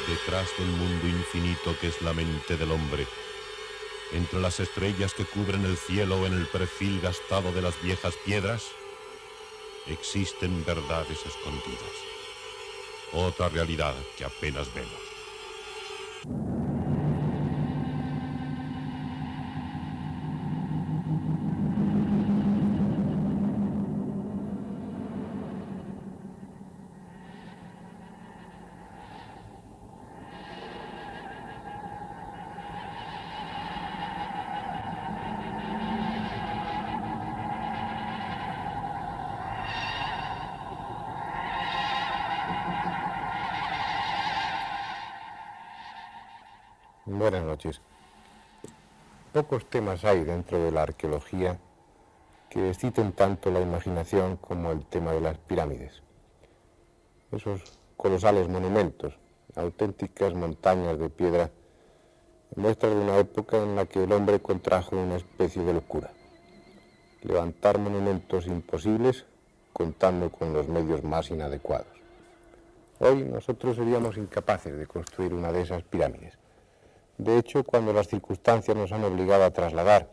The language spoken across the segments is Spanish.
Detrás del mundo infinito que es la mente del hombre, entre las estrellas que cubren el cielo o en el perfil gastado de las viejas piedras, existen verdades escondidas, otra realidad que apenas vemos. Buenas noches. Pocos temas hay dentro de la arqueología que exciten tanto la imaginación como el tema de las pirámides. Esos colosales monumentos, auténticas montañas de piedra, muestran una época en la que el hombre contrajo una especie de locura. Levantar monumentos imposibles contando con los medios más inadecuados. Hoy nosotros seríamos incapaces de construir una de esas pirámides. De hecho, cuando las circunstancias nos han obligado a trasladar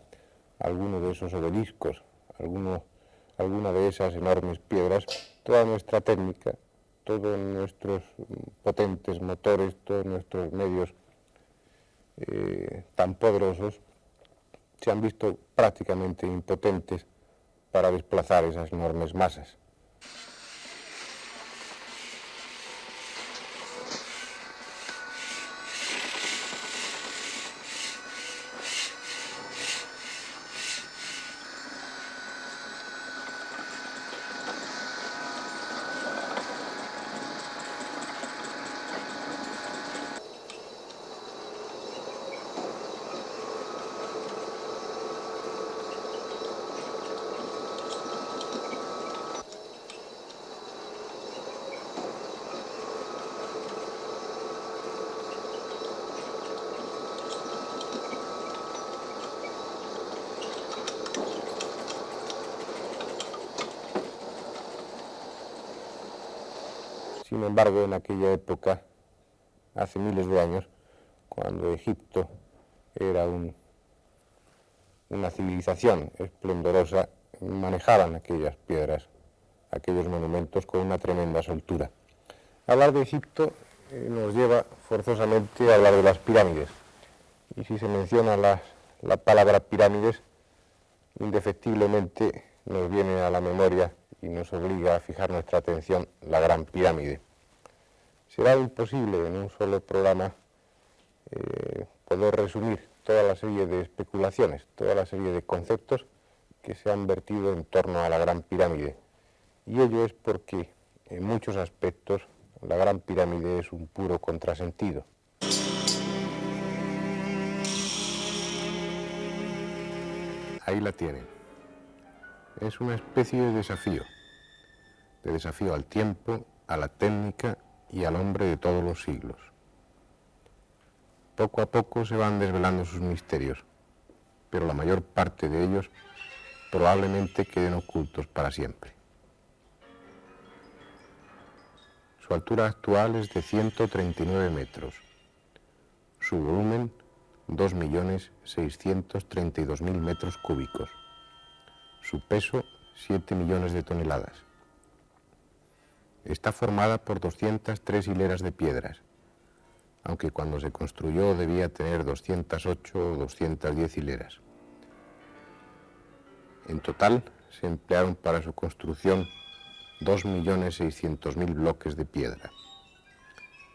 alguno de esos obeliscos, alguna de esas enormes piedras, toda nuestra técnica, todos nuestros potentes motores, todos nuestros medios tan poderosos, se han visto prácticamente impotentes para desplazar esas enormes masas. Sin embargo, en aquella época, hace miles de años, cuando Egipto era una civilización esplendorosa, manejaban aquellas piedras, aquellos monumentos con una tremenda soltura. Hablar de Egipto nos lleva forzosamente a hablar de las pirámides. Y si se menciona la palabra pirámides, indefectiblemente nos viene a la memoria y nos obliga a fijar nuestra atención la Gran Pirámide. Será imposible en un solo programa poder resumir toda la serie de especulaciones, toda la serie de conceptos que se han vertido en torno a la Gran Pirámide. Y ello es porque, en muchos aspectos, la Gran Pirámide es un puro contrasentido. Ahí la tienen. Es una especie de desafío al tiempo, a la técnica y al hombre de todos los siglos. Poco a poco se van desvelando sus misterios, pero la mayor parte de ellos probablemente queden ocultos para siempre. Su altura actual es de 139 metros. Su volumen, 2.632.000 metros cúbicos. Su peso, 7 millones de toneladas. Está formada por 203 hileras de piedras, aunque cuando se construyó debía tener 208 o 210 hileras. En total se emplearon para su construcción 2.600.000 bloques de piedra.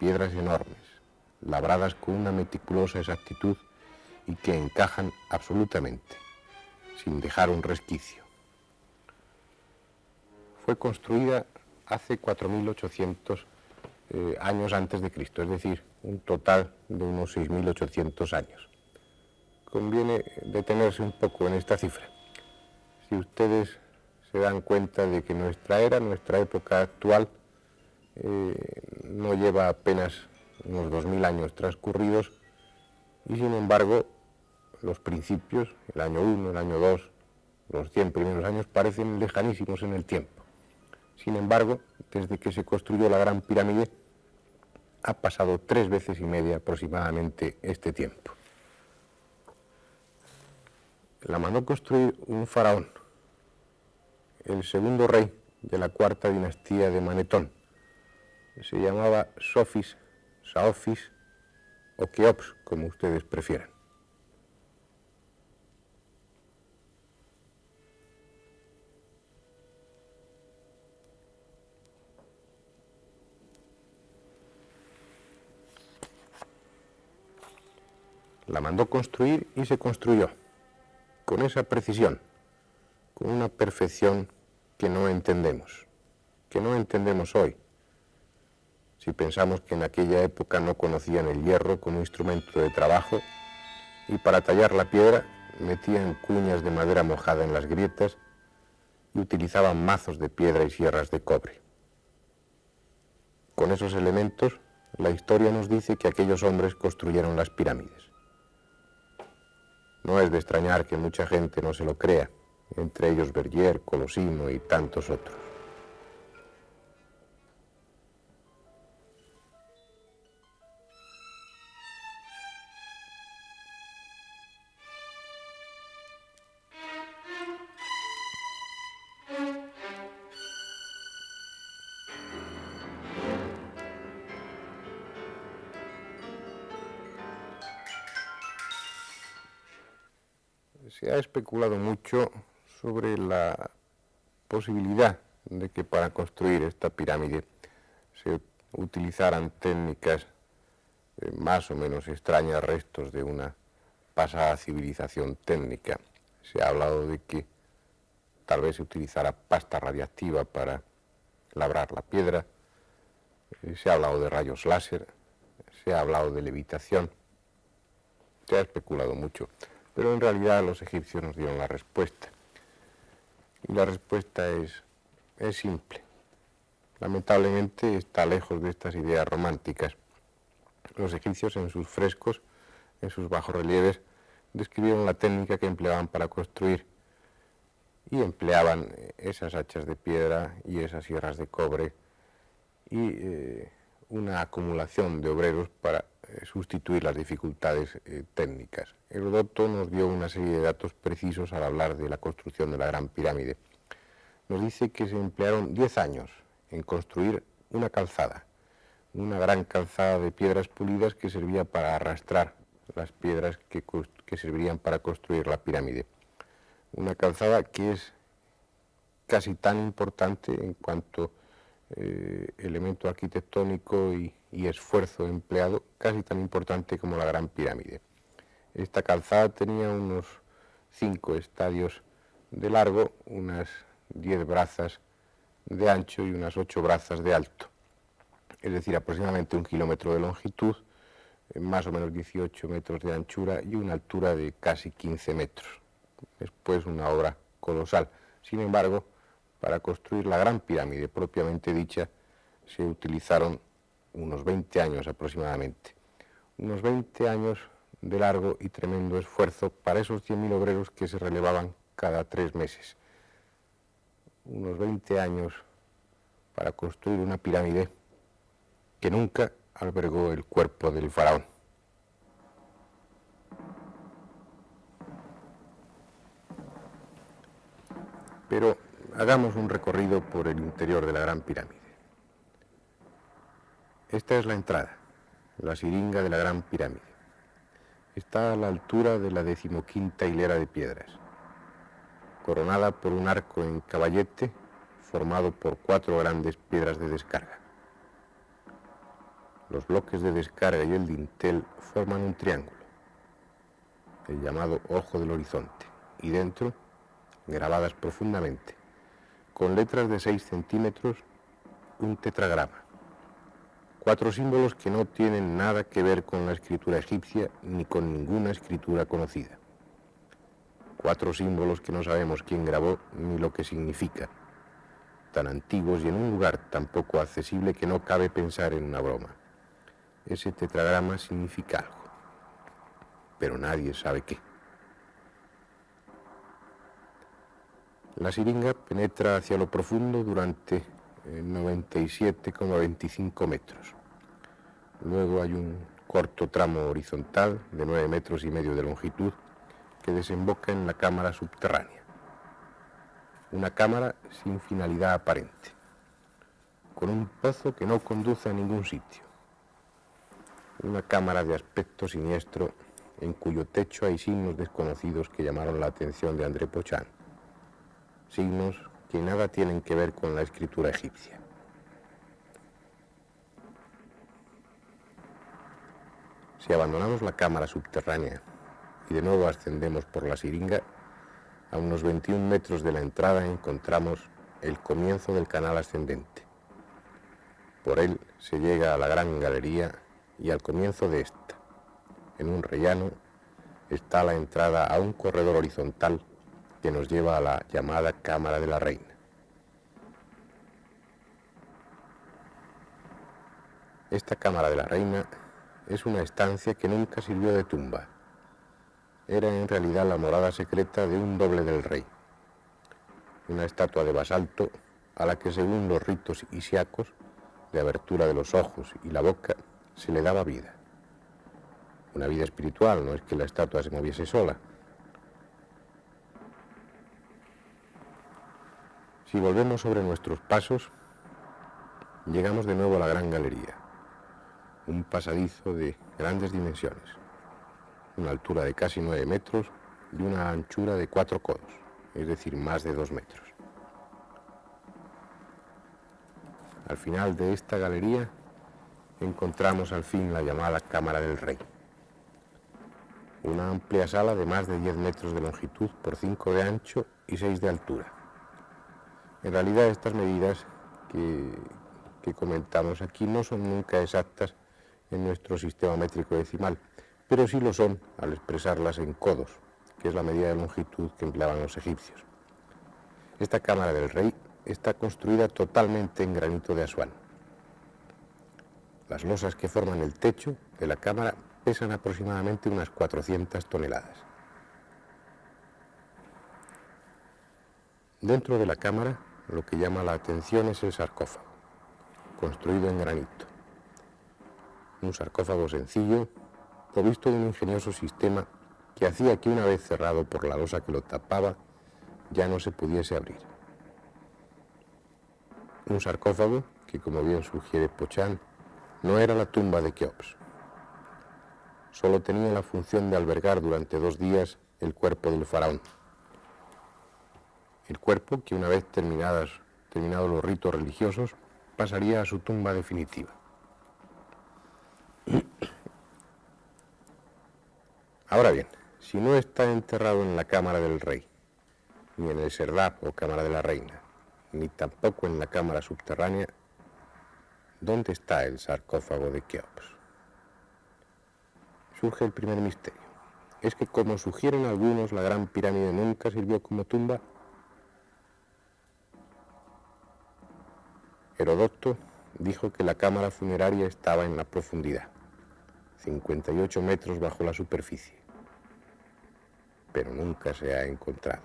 Piedras enormes, labradas con una meticulosa exactitud y que encajan absolutamente, sin dejar un resquicio. Fue construida hace 4.800 años antes de Cristo, es decir, un total de unos 6.800 años. Conviene detenerse un poco en esta cifra. Si ustedes se dan cuenta de que nuestra época actual, no lleva apenas unos 2.000 años transcurridos y sin embargo los principios, el año 1, el año 2, los 100 primeros años parecen lejanísimos en el tiempo. Sin embargo, desde que se construyó la Gran Pirámide ha pasado 3 veces y media aproximadamente este tiempo. La mandó construir un faraón, el segundo rey de la cuarta dinastía de Manetón. Se llamaba Sofis, Saofis o Keops, como ustedes prefieran. La mandó construir y se construyó, con esa precisión, con una perfección que no entendemos hoy. Si pensamos que en aquella época no conocían el hierro como instrumento de trabajo y para tallar la piedra metían cuñas de madera mojada en las grietas y utilizaban mazos de piedra y sierras de cobre. Con esos elementos, la historia nos dice que aquellos hombres construyeron las pirámides. No es de extrañar que mucha gente no se lo crea, entre ellos Berger, Colosimo y tantos otros. Se ha especulado mucho sobre la posibilidad de que para construir esta pirámide se utilizaran técnicas más o menos extrañas, restos de una pasada civilización técnica. Se ha hablado de que tal vez se utilizara pasta radiactiva para labrar la piedra, se ha hablado de rayos láser, se ha hablado de levitación, se ha especulado mucho. Pero en realidad los egipcios nos dieron la respuesta. Y la respuesta es simple. Lamentablemente está lejos de estas ideas románticas. Los egipcios en sus frescos, en sus bajorrelieves, describieron la técnica que empleaban para construir. Y empleaban esas hachas de piedra y esas sierras de cobre y una acumulación de obreros para sustituir las dificultades técnicas. Heródoto nos dio una serie de datos precisos al hablar de la construcción de la Gran Pirámide. Nos dice que se emplearon 10 años en construir una calzada, una gran calzada de piedras pulidas que servía para arrastrar las piedras que servirían para construir la pirámide. Una calzada que es casi tan importante en cuanto elemento arquitectónico y esfuerzo empleado, casi tan importante como la Gran Pirámide. Esta calzada tenía unos 5 estadios de largo, unas 10 brazas de ancho y unas 8 brazas de alto, es decir, aproximadamente 1 kilómetro de longitud, más o menos 18 metros de anchura y una altura de casi 15 metros. Después una obra colosal. Sin embargo, para construir la Gran Pirámide propiamente dicha, se utilizaron unos 20 años aproximadamente. Unos 20 años de largo y tremendo esfuerzo para esos 100.000 obreros que se relevaban cada 3 meses. Unos 20 años para construir una pirámide que nunca albergó el cuerpo del faraón. Pero hagamos un recorrido por el interior de la Gran Pirámide. Esta es la entrada, la siringa de la Gran Pirámide. Está a la altura de la 15ª hilera de piedras, coronada por un arco en caballete formado por 4 grandes piedras de descarga. Los bloques de descarga y el dintel forman un triángulo, el llamado ojo del horizonte, y dentro, grabadas profundamente, con letras de 6 centímetros, un tetragrama. 4 símbolos que no tienen nada que ver con la escritura egipcia ni con ninguna escritura conocida. 4 símbolos que no sabemos quién grabó ni lo que significan, tan antiguos y en un lugar tan poco accesible que no cabe pensar en una broma. Ese tetragrama significa algo, pero nadie sabe qué. La siringa penetra hacia lo profundo durante 97,25 metros. Luego hay un corto tramo horizontal de 9,5 metros de longitud que desemboca en la cámara subterránea. Una cámara sin finalidad aparente, con un pozo que no conduce a ningún sitio. Una cámara de aspecto siniestro en cuyo techo hay signos desconocidos que llamaron la atención de André Pochán. Signos que nada tienen que ver con la escritura egipcia. Si abandonamos la cámara subterránea y de nuevo ascendemos por la siringa, a unos 21 metros de la entrada encontramos el comienzo del canal ascendente. Por él se llega a la gran galería y al comienzo de esta, en un rellano, está la entrada a un corredor horizontal que nos lleva a la llamada Cámara de la Reina. Esta Cámara de la Reina es una estancia que nunca sirvió de tumba. Era en realidad la morada secreta de un doble del rey, una estatua de basalto a la que, según los ritos isiacos de abertura de los ojos y la boca, se le daba vida. Una vida espiritual, no es que la estatua se moviese sola. Si volvemos sobre nuestros pasos, llegamos de nuevo a la gran galería, un pasadizo de grandes dimensiones, una altura de casi 9 metros y una anchura de 4 codos, es decir, más de 2 metros. Al final de esta galería encontramos al fin la llamada Cámara del Rey, una amplia sala de más de 10 metros de longitud por 5 de ancho y 6 de altura. En realidad estas medidas que comentamos aquí no son nunca exactas en nuestro sistema métrico decimal, pero sí lo son al expresarlas en codos, que es la medida de longitud que empleaban los egipcios. Esta Cámara del Rey está construida totalmente en granito de Asuán. Las losas que forman el techo de la cámara pesan aproximadamente unas 400 toneladas. Dentro de la cámara, lo que llama la atención es el sarcófago, construido en granito. Un sarcófago sencillo, provisto de un ingenioso sistema que hacía que, una vez cerrado por la losa que lo tapaba, ya no se pudiese abrir. Un sarcófago que, como bien sugiere Pochán, no era la tumba de Keops. Solo tenía la función de albergar durante 2 días el cuerpo del faraón. El cuerpo que, una vez terminados los ritos religiosos, pasaría a su tumba definitiva. Ahora bien, si no está enterrado en la cámara del rey, ni en el serdab o cámara de la reina, ni tampoco en la cámara subterránea, ¿dónde está el sarcófago de Keops? Surge el primer misterio. Es que, como sugieren algunos, la gran pirámide nunca sirvió como tumba. Heródoto dijo que la cámara funeraria estaba en la profundidad, 58 metros bajo la superficie, pero nunca se ha encontrado.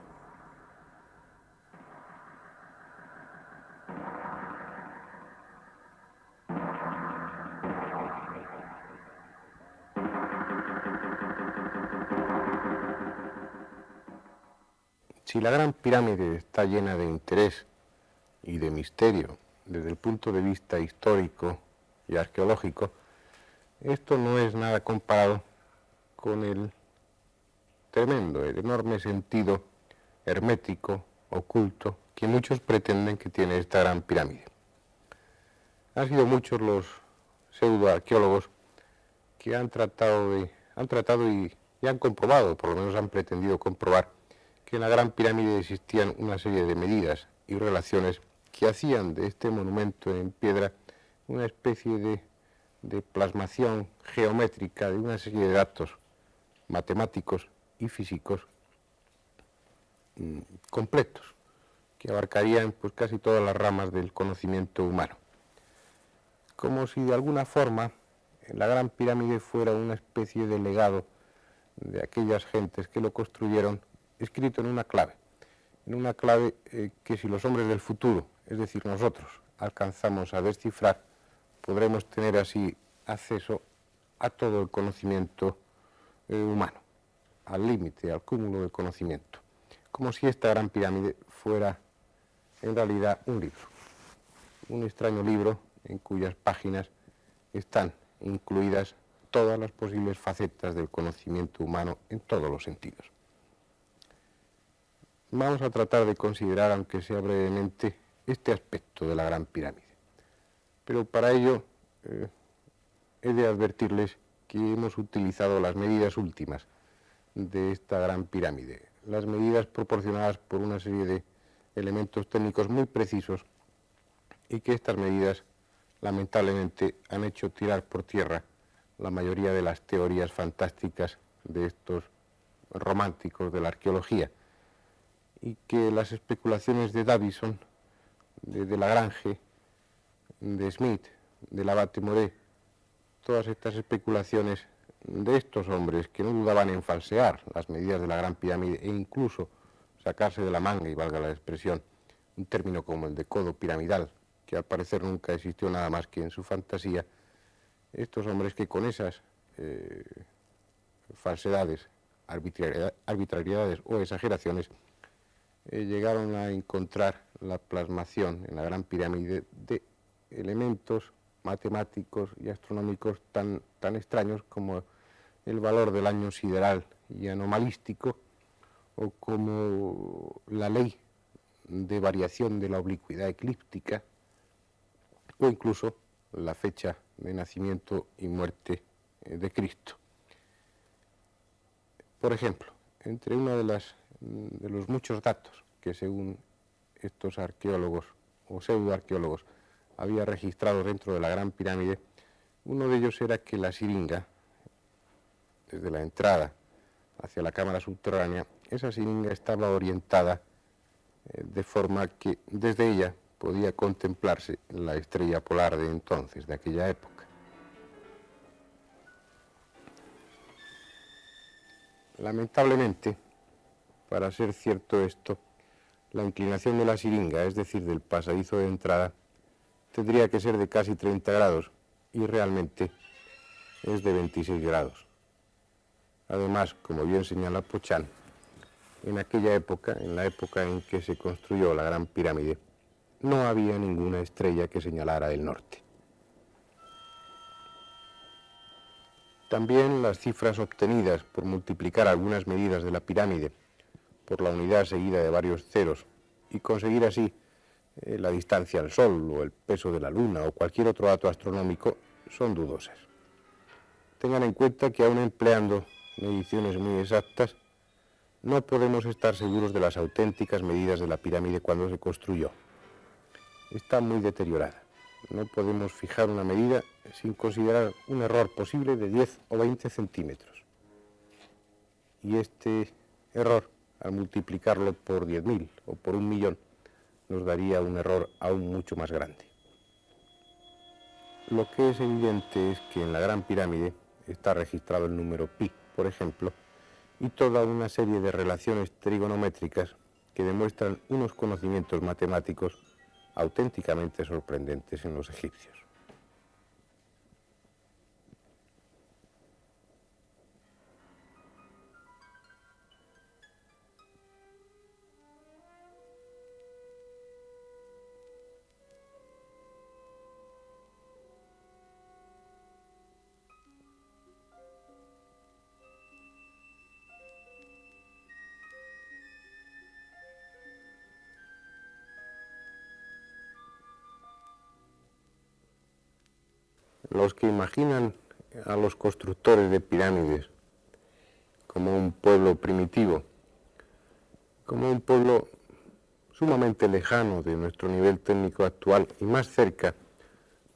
Si la Gran Pirámide está llena de interés y de misterio desde el punto de vista histórico y arqueológico, esto no es nada comparado con el tremendo, el enorme sentido hermético, oculto, que muchos pretenden que tiene esta Gran Pirámide. Han sido muchos los pseudoarqueólogos que han tratado y han comprobado, por lo menos han pretendido comprobar, que en la Gran Pirámide existían una serie de medidas y relaciones que hacían de este monumento en piedra una especie de plasmación geométrica de una serie de datos matemáticos y físicos completos, que abarcarían pues casi todas las ramas del conocimiento humano. Como si de alguna forma la Gran Pirámide fuera una especie de legado de aquellas gentes que lo construyeron, escrito en una clave que si los hombres del futuro, es decir, nosotros, alcanzamos a descifrar, podremos tener así acceso a todo el conocimiento humano, al límite, al cúmulo de conocimiento, como si esta gran pirámide fuera en realidad un libro, un extraño libro en cuyas páginas están incluidas todas las posibles facetas del conocimiento humano en todos los sentidos. Vamos a tratar de considerar, aunque sea brevemente, este aspecto de la Gran Pirámide. Pero para ello he de advertirles que hemos utilizado las medidas últimas de esta Gran Pirámide, las medidas proporcionadas por una serie de elementos técnicos muy precisos y que estas medidas lamentablemente han hecho tirar por tierra la mayoría de las teorías fantásticas de estos románticos de la arqueología, y que las especulaciones de Davison, de Lagrange, de Smith, de Lavater-Moret, todas estas especulaciones de estos hombres que no dudaban en falsear las medidas de la Gran Pirámide e incluso sacarse de la manga, y valga la expresión, un término como el de codo piramidal, que al parecer nunca existió nada más que en su fantasía, estos hombres que con esas falsedades, arbitrariedades o exageraciones llegaron a encontrar la plasmación en la Gran Pirámide de elementos matemáticos y astronómicos tan extraños como el valor del año sideral y anomalístico, o como la ley de variación de la oblicuidad eclíptica, o incluso la fecha de nacimiento y muerte de Cristo. Por ejemplo, entre uno de los muchos datos que según estos arqueólogos o pseudoarqueólogos había registrado dentro de la Gran Pirámide, uno de ellos era que la siringa, desde la entrada hacia la cámara subterránea, esa siringa estaba orientada de forma que desde ella podía contemplarse la estrella polar de entonces, de aquella época. Lamentablemente, para ser cierto esto, la inclinación de la siringa, es decir, del pasadizo de entrada, tendría que ser de casi 30 grados y realmente es de 26 grados. Además, como bien señala Pochán, en aquella época, en la época en que se construyó la Gran Pirámide, no había ninguna estrella que señalara el norte. También las cifras obtenidas por multiplicar algunas medidas de la pirámide por la unidad seguida de varios ceros y conseguir así la distancia al Sol o el peso de la Luna o cualquier otro dato astronómico son dudosas. Tengan en cuenta que aún empleando mediciones muy exactas, no podemos estar seguros de las auténticas medidas de la pirámide cuando se construyó. Está muy deteriorada. No podemos fijar una medida sin considerar un error posible de 10 o 20 centímetros. Y este error, al multiplicarlo por 10.000 o por 1.000.000, nos daría un error aún mucho más grande. Lo que es evidente es que en la Gran Pirámide está registrado el número pi, por ejemplo, y toda una serie de relaciones trigonométricas que demuestran unos conocimientos matemáticos auténticamente sorprendentes en los egipcios. Los que imaginan a los constructores de pirámides como un pueblo primitivo, como un pueblo sumamente lejano de nuestro nivel técnico actual y más cerca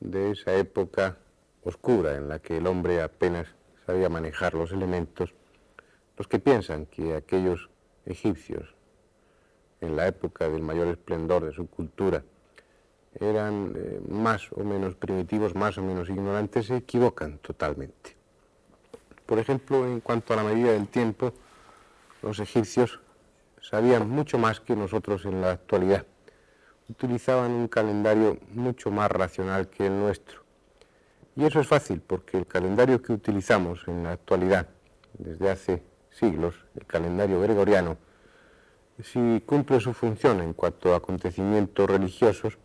de esa época oscura en la que el hombre apenas sabía manejar los elementos, los que piensan que aquellos egipcios, en la época del mayor esplendor de su cultura, eran más o menos primitivos, más o menos ignorantes, se equivocan totalmente. Por ejemplo, en cuanto a la medida del tiempo, los egipcios sabían mucho más que nosotros en la actualidad. Utilizaban un calendario mucho más racional que el nuestro. Y eso es fácil porque el calendario que utilizamos en la actualidad, desde hace siglos, el calendario gregoriano, sí cumple su función en cuanto a acontecimientos religiosos.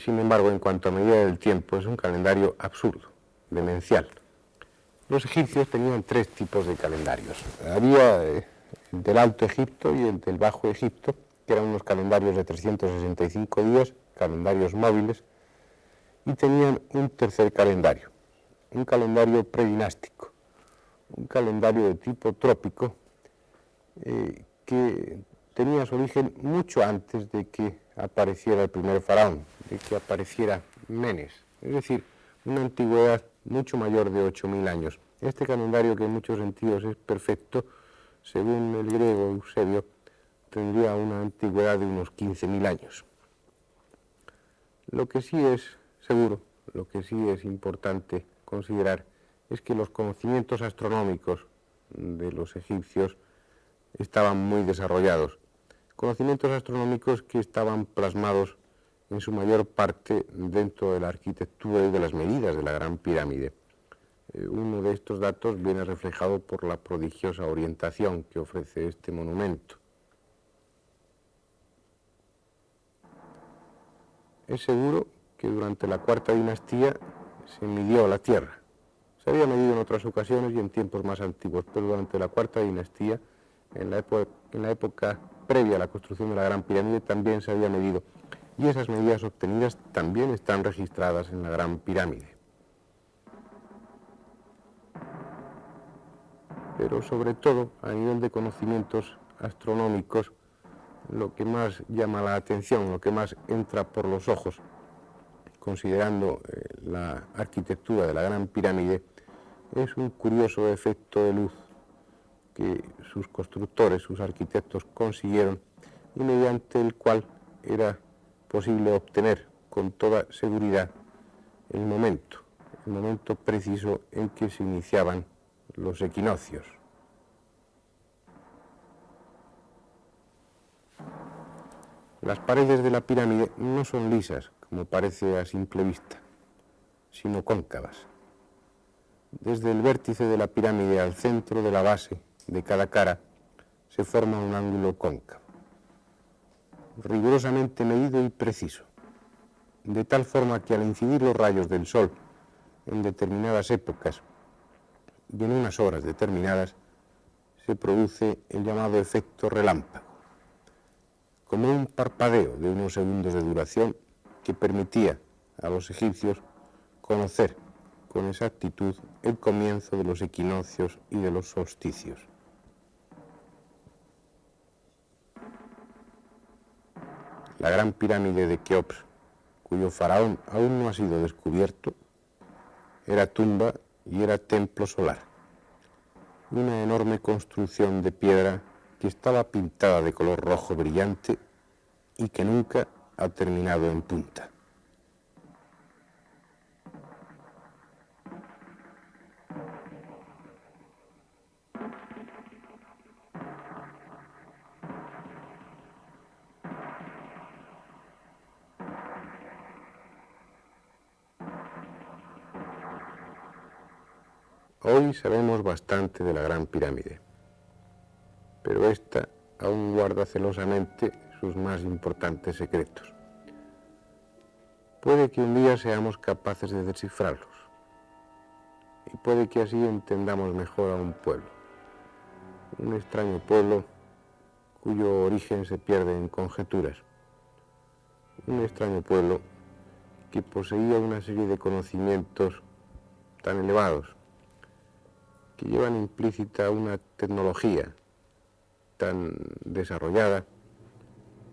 Sin embargo, en cuanto a medida del tiempo, es un calendario absurdo, demencial. Los egipcios tenían tres tipos de calendarios. Había el del Alto Egipto y el del Bajo Egipto, que eran unos calendarios de 365 días, calendarios móviles, y tenían un tercer calendario, un calendario predinástico, un calendario de tipo trópico, que tenía su origen mucho antes de que apareciera el primer faraón, de que apareciera Menes, es decir, una antigüedad mucho mayor de 8.000 años. Este calendario, que en muchos sentidos es perfecto, según el griego Eusebio, tendría una antigüedad de unos 15.000 años. Lo que sí es seguro, lo que sí es importante considerar, es que los conocimientos astronómicos de los egipcios estaban muy desarrollados. Conocimientos astronómicos que estaban plasmados en su mayor parte dentro de la arquitectura y de las medidas de la Gran Pirámide. Uno de estos datos viene reflejado por la prodigiosa orientación que ofrece este monumento. Es seguro que durante la Cuarta Dinastía se midió la Tierra. Se había medido en otras ocasiones y en tiempos más antiguos, pero durante la Cuarta Dinastía, en la época previa a la construcción de la Gran Pirámide, también se había medido. Y esas medidas obtenidas también están registradas en la Gran Pirámide. Pero sobre todo, a nivel de conocimientos astronómicos, lo que más llama la atención, lo que más entra por los ojos, considerando la arquitectura de la Gran Pirámide, es un curioso efecto de luz que sus constructores, sus arquitectos consiguieron y mediante el cual era posible obtener con toda seguridad el momento preciso en que se iniciaban los equinoccios. Las paredes de la pirámide no son lisas, como parece a simple vista, sino cóncavas. Desde el vértice de la pirámide al centro de la base de cada cara se forma un ángulo cóncavo, rigurosamente medido y preciso, de tal forma que al incidir los rayos del sol en determinadas épocas y en unas horas determinadas, se produce el llamado efecto relámpago, como un parpadeo de unos segundos de duración que permitía a los egipcios conocer con exactitud el comienzo de los equinoccios y de los solsticios. La Gran Pirámide de Keops, cuyo faraón aún no ha sido descubierto, era tumba y era templo solar, una enorme construcción de piedra que estaba pintada de color rojo brillante y que nunca ha terminado en punta. Hoy sabemos bastante de la Gran Pirámide, pero esta aún guarda celosamente sus más importantes secretos. Puede que un día seamos capaces de descifrarlos, y puede que así entendamos mejor a un pueblo, un extraño pueblo cuyo origen se pierde en conjeturas, un extraño pueblo que poseía una serie de conocimientos tan elevados, que llevan implícita una tecnología tan desarrollada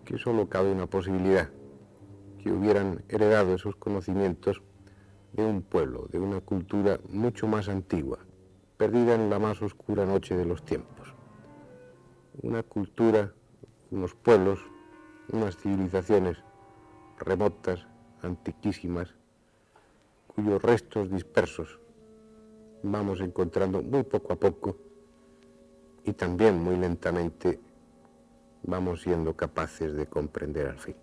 que solo cabe una posibilidad, que hubieran heredado esos conocimientos de un pueblo, de una cultura mucho más antigua, perdida en la más oscura noche de los tiempos. Una cultura, unos pueblos, unas civilizaciones remotas, antiquísimas, cuyos restos dispersos vamos encontrando muy poco a poco y también muy lentamente vamos siendo capaces de comprender al fin.